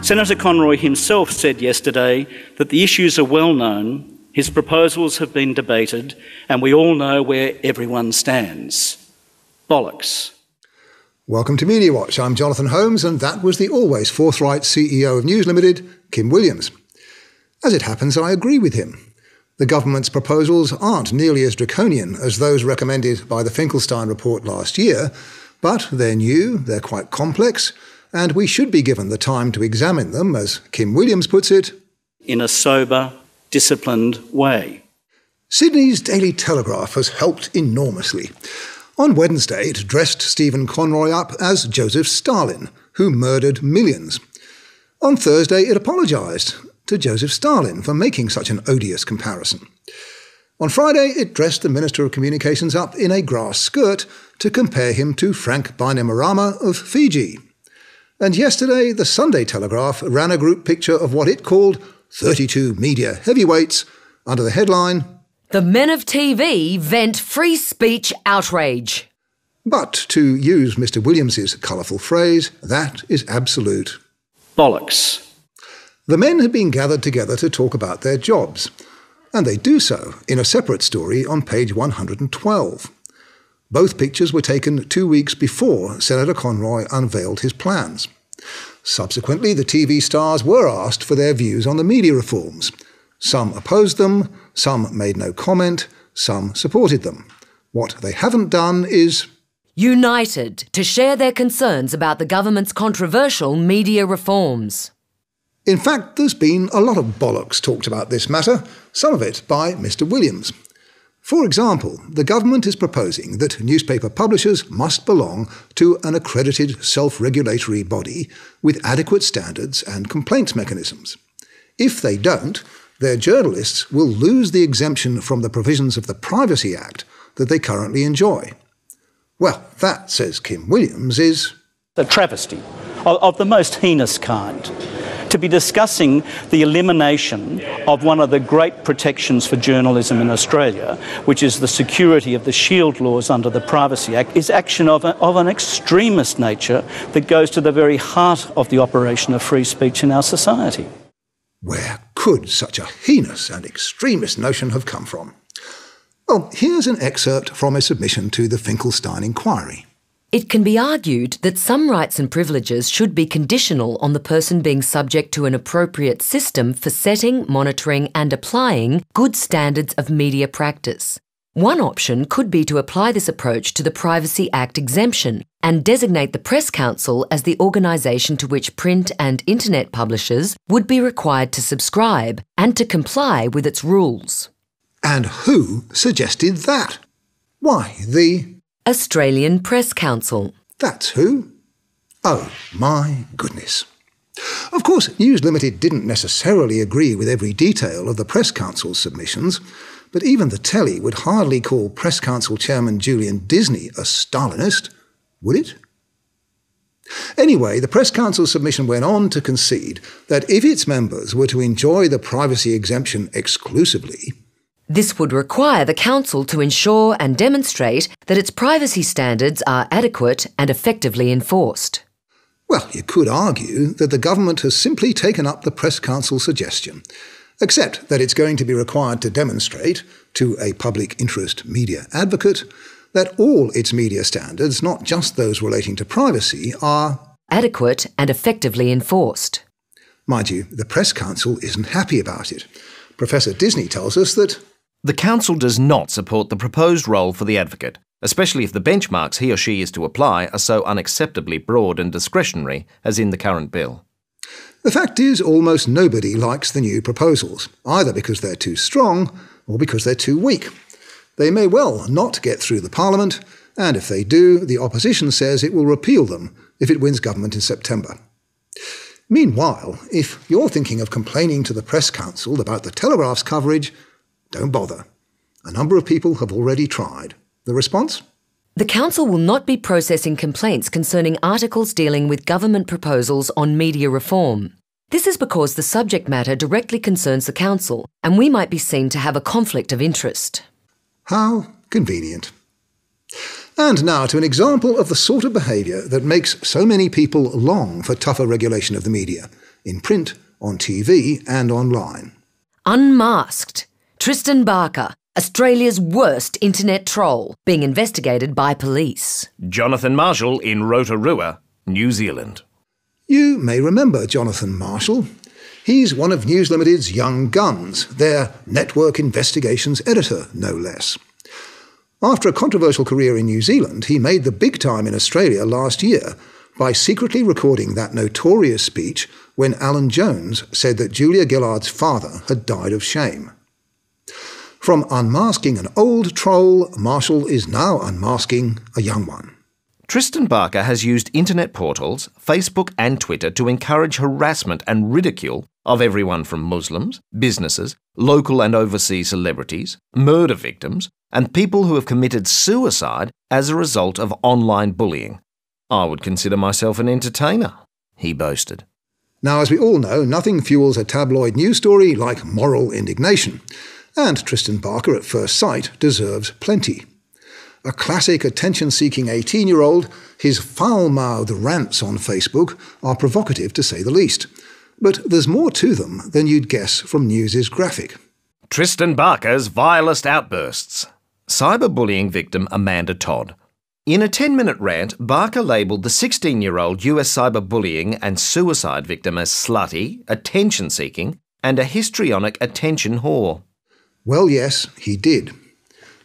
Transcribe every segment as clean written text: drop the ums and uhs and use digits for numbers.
Senator Conroy himself said yesterday that the issues are well known, his proposals have been debated, and we all know where everyone stands. Bollocks. Welcome to Media Watch. I'm Jonathan Holmes, and that was the always forthright CEO of News Limited, Kim Williams. As it happens, I agree with him. The government's proposals aren't nearly as draconian as those recommended by the Finkelstein report last year, but they're new, they're quite complex, and we should be given the time to examine them, as Kim Williams puts it, in a sober, disciplined way. Sydney's Daily Telegraph has helped enormously. On Wednesday, it dressed Stephen Conroy up as Joseph Stalin, who murdered millions. On Thursday, it apologised to Joseph Stalin for making such an odious comparison. On Friday, it dressed the Minister of Communications up in a grass skirt to compare him to Frank Bainimarama of Fiji. And yesterday, the Sunday Telegraph ran a group picture of what it called 32 media heavyweights under the headline, "The men of TV vent free speech outrage." But to use Mr. Williams's colourful phrase, that is absolute bollocks. The men had been gathered together to talk about their jobs, and they do so in a separate story on page 112. Both pictures were taken 2 weeks before Senator Conroy unveiled his plans. Subsequently, the TV stars were asked for their views on the media reforms. Some opposed them, some made no comment, some supported them. What they haven't done is united to share their concerns about the government's controversial media reforms. In fact, there's been a lot of bollocks talked about this matter, some of it by Mr. Williams. For example, the government is proposing that newspaper publishers must belong to an accredited self-regulatory body with adequate standards and complaints mechanisms. If they don't, their journalists will lose the exemption from the provisions of the Privacy Act that they currently enjoy. Well, that, says Kim Williams, is a travesty of the most heinous kind. To be discussing the elimination of one of the great protections for journalism in Australia, which is the security of the shield laws under the Privacy Act, is action of an extremist nature that goes to the very heart of the operation of free speech in our society. Where could such a heinous and extremist notion have come from? Well, here's an excerpt from a submission to the Finkelstein inquiry. It can be argued that some rights and privileges should be conditional on the person being subject to an appropriate system for setting, monitoring and applying good standards of media practice. One option could be to apply this approach to the Privacy Act exemption and designate the Press Council as the organisation to which print and internet publishers would be required to subscribe and to comply with its rules. And who suggested that? Why, the Australian Press Council. That's who? Oh, my goodness. Of course, News Limited didn't necessarily agree with every detail of the Press Council's submissions, but even the telly would hardly call Press Council Chairman Julian Disney a Stalinist, would it? Anyway, the Press Council submission went on to concede that if its members were to enjoy the privacy exemption exclusively, this would require the Council to ensure and demonstrate that its privacy standards are adequate and effectively enforced. Well, you could argue that the government has simply taken up the Press Council's suggestion, except that it's going to be required to demonstrate to a public interest media advocate that all its media standards, not just those relating to privacy, are adequate and effectively enforced. Mind you, the Press Council isn't happy about it. Professor Disney tells us that the Council does not support the proposed role for the advocate, especially if the benchmarks he or she is to apply are so unacceptably broad and discretionary as in the current bill. The fact is, almost nobody likes the new proposals, either because they're too strong or because they're too weak. They may well not get through the Parliament, and if they do, the opposition says it will repeal them if it wins government in September. Meanwhile, if you're thinking of complaining to the Press Council about the Telegraph's coverage, don't bother. A number of people have already tried. The response? The Council will not be processing complaints concerning articles dealing with government proposals on media reform. This is because the subject matter directly concerns the Council, and we might be seen to have a conflict of interest. How convenient. And now to an example of the sort of behaviour that makes so many people long for tougher regulation of the media. in print, on TV and online. Unmasked. Tristan Barker, Australia's worst internet troll, being investigated by police. Jonathan Marshall in Rotorua, New Zealand. You may remember Jonathan Marshall. He's one of News Limited's young guns, their network investigations editor, no less. After a controversial career in New Zealand, he made the big time in Australia last year by secretly recording that notorious speech when Alan Jones said that Julia Gillard's father had died of shame. From unmasking an old troll, Marshall is now unmasking a young one. Tristan Barker has used internet portals, Facebook and Twitter to encourage harassment and ridicule of everyone from Muslims, businesses, local and overseas celebrities, murder victims, and people who have committed suicide as a result of online bullying. I would consider myself an entertainer, he boasted. Now, as we all know, nothing fuels a tabloid news story like moral indignation, and Tristan Barker at first sight deserves plenty. A classic attention-seeking 18-year-old, his foul-mouthed rants on Facebook are provocative to say the least. But there's more to them than you'd guess from News's graphic. Tristan Barker's vilest outbursts. Cyberbullying victim Amanda Todd. In a 10-minute rant, Barker labelled the 16-year-old US cyberbullying and suicide victim as slutty, attention-seeking, and a histrionic attention whore. Well, yes, he did.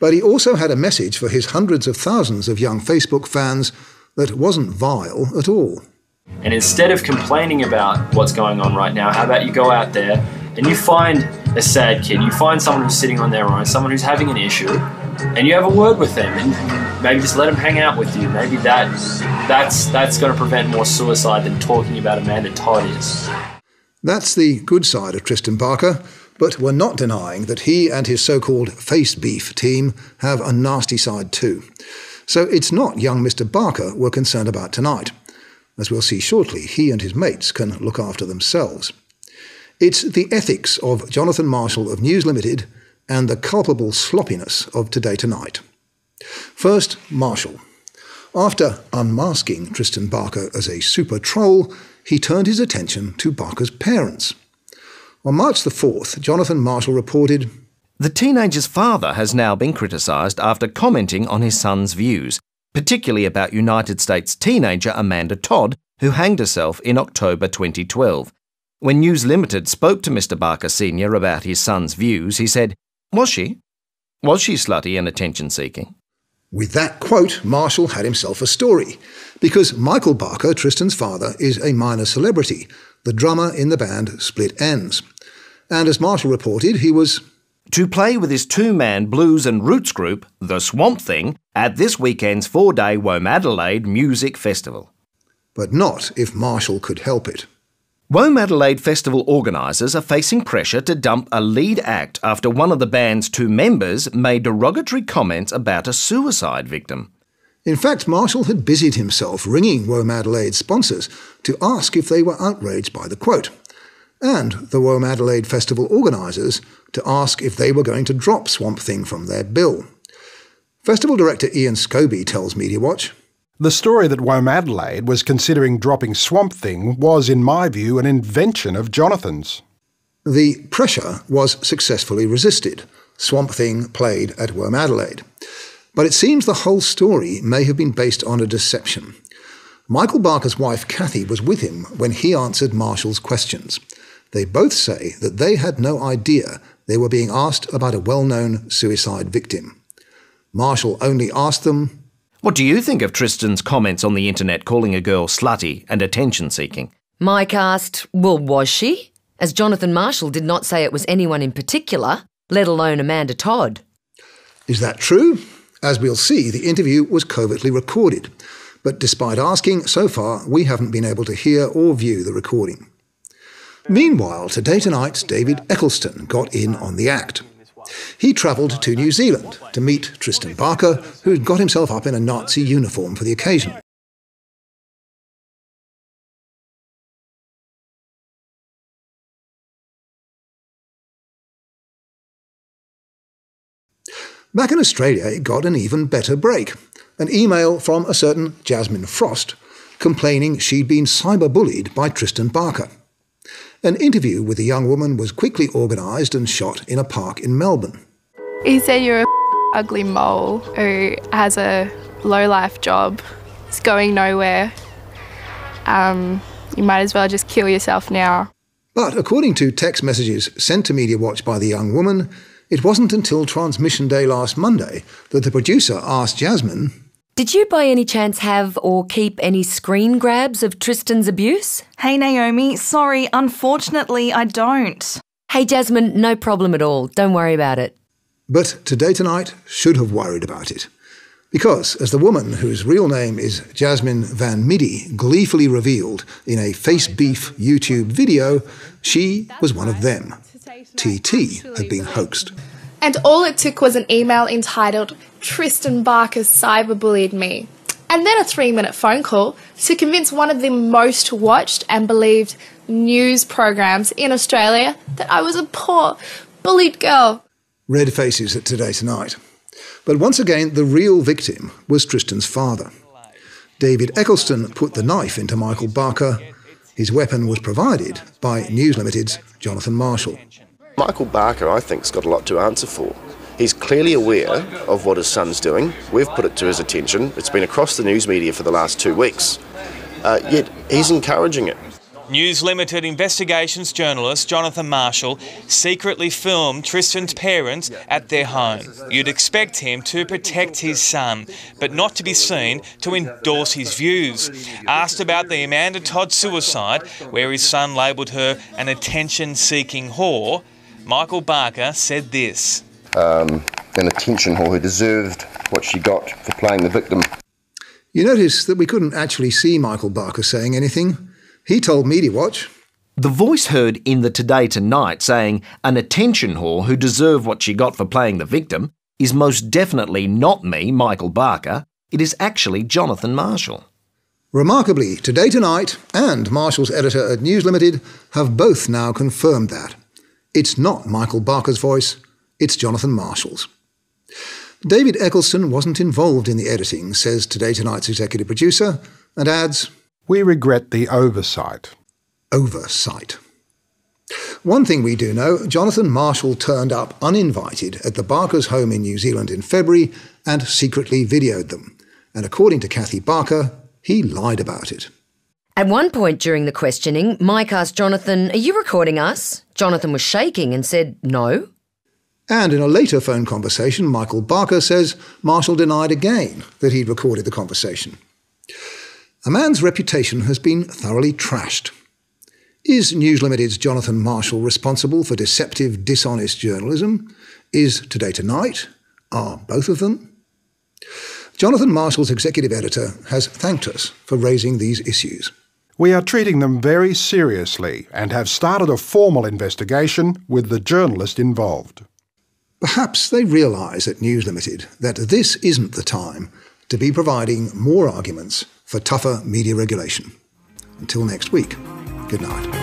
But he also had a message for his hundreds of thousands of young Facebook fans that wasn't vile at all. And instead of complaining about what's going on right now, how about you go out there and you find a sad kid, you find someone who's sitting on their own, someone who's having an issue, and you have a word with them and maybe just let them hang out with you. Maybe that's going to prevent more suicide than talking about Amanda Todd is. That's the good side of Tristan Barker, but we're not denying that he and his so-called Facebeef team have a nasty side too. So it's not young Mr. Barker we're concerned about tonight. As we'll see shortly, he and his mates can look after themselves. It's the ethics of Jonathan Marshall of News Limited and the culpable sloppiness of Today Tonight. First, Marshall. After unmasking Tristan Barker as a super troll, he turned his attention to Barker's parents. On March the 4th, Jonathan Marshall reported, The teenager's father has now been criticised after commenting on his son's views, particularly about United States teenager Amanda Todd, who hanged herself in October 2012. When News Limited spoke to Mr. Barker Sr. about his son's views, he said, Was she? Was she slutty and attention-seeking? With that quote, Marshall had himself a story, because Michael Barker, Tristan's father, is a minor celebrity, the drummer in the band Split Enz. And as Marshall reported, he was to play with his two-man blues and roots group, The Swamp Thing, at this weekend's 4-day Womadelaide Music Festival. But not if Marshall could help it. Womadelaide Festival organisers are facing pressure to dump a lead act after one of the band's two members made derogatory comments about a suicide victim. In fact, Marshall had busied himself ringing Womadelaide sponsors to ask if they were outraged by the quote, and the Womadelaide Festival organisers to ask if they were going to drop Swamp Thing from their bill. Festival director Ian Scobie tells Media Watch, The story that Womadelaide was considering dropping Swamp Thing was, in my view, an invention of Jonathan's. The pressure was successfully resisted. Swamp Thing played at Womadelaide. But it seems the whole story may have been based on a deception. Michael Barker's wife Kathy was with him when he answered Marshall's questions. They both say that they had no idea they were being asked about a well-known suicide victim. Marshall only asked them, What do you think of Tristan's comments on the internet calling a girl slutty and attention-seeking? Mike asked, well, was she? As Jonathan Marshall did not say it was anyone in particular, let alone Amanda Todd. Is that true? As we'll see, the interview was covertly recorded. But despite asking, so far we haven't been able to hear or view the recording. Meanwhile, Today Tonight's David Eccleston got in on the act. He travelled to New Zealand to meet Tristan Barker, who'd got himself up in a Nazi uniform for the occasion. Back in Australia, it got an even better break. An email from a certain Jasmine Frost complaining she'd been cyberbullied by Tristan Barker. An interview with the young woman was quickly organised and shot in a park in Melbourne. He said you're a ugly mole who has a low-life job. It's going nowhere. You might as well just kill yourself now. But according to text messages sent to Media Watch by the young woman, it wasn't until transmission day last Monday that the producer asked Jasmine, Did you by any chance have or keep any screen grabs of Tristan's abuse? Hey Naomi, sorry, unfortunately I don't. Hey Jasmine, no problem at all. Don't worry about it. But Today Tonight should have worried about it. Because, as the woman whose real name is Jasmine Van Middy gleefully revealed in a Facebeef YouTube video, she was one of them. TT had been hoaxed. And all it took was an email entitled, Tristan Barker cyberbullied me. And then a 3-minute phone call to convince one of the most watched and believed news programs in Australia that I was a poor, bullied girl. Red faces at Today Tonight. But once again, the real victim was Tristan's father. David Eccleston put the knife into Michael Barker. His weapon was provided by News Limited's Jonathan Marshall. Michael Barker, I think, has got a lot to answer for. He's clearly aware of what his son's doing. We've put it to his attention. It's been across the news media for the last 2 weeks. Yet he's encouraging it. News Limited investigations journalist Jonathan Marshall secretly filmed Tristan's parents at their home. You'd expect him to protect his son, but not to be seen to endorse his views. Asked about the Amanda Todd suicide, where his son labelled her an attention-seeking whore, Michael Barker said this. An attention whore who deserved what she got for playing the victim. You notice that we couldn't actually see Michael Barker saying anything. He told Media Watch, The voice heard in the Today Tonight saying an attention whore who deserved what she got for playing the victim is most definitely not me, Michael Barker. It is actually Jonathan Marshall. Remarkably, Today Tonight and Marshall's editor at News Limited have both now confirmed that. It's not Michael Barker's voice, it's Jonathan Marshall's. David Eccleston wasn't involved in the editing, says Today Tonight's executive producer, and adds, We regret the oversight. Oversight. One thing we do know, Jonathan Marshall turned up uninvited at the Barkers' home in New Zealand in February and secretly videoed them. And according to Kathy Barker, he lied about it. At one point during the questioning, Mike asked Jonathan, Are you recording us? Jonathan was shaking and said, No. And in a later phone conversation, Michael Barker says Marshall denied again that he'd recorded the conversation. A man's reputation has been thoroughly trashed. Is News Limited's Jonathan Marshall responsible for deceptive, dishonest journalism? Is Today Tonight? Are both of them? Jonathan Marshall's executive editor has thanked us for raising these issues. We are treating them very seriously and have started a formal investigation with the journalist involved. Perhaps they realise at News Limited that this isn't the time to be providing more arguments for tougher media regulation. Until next week, good night.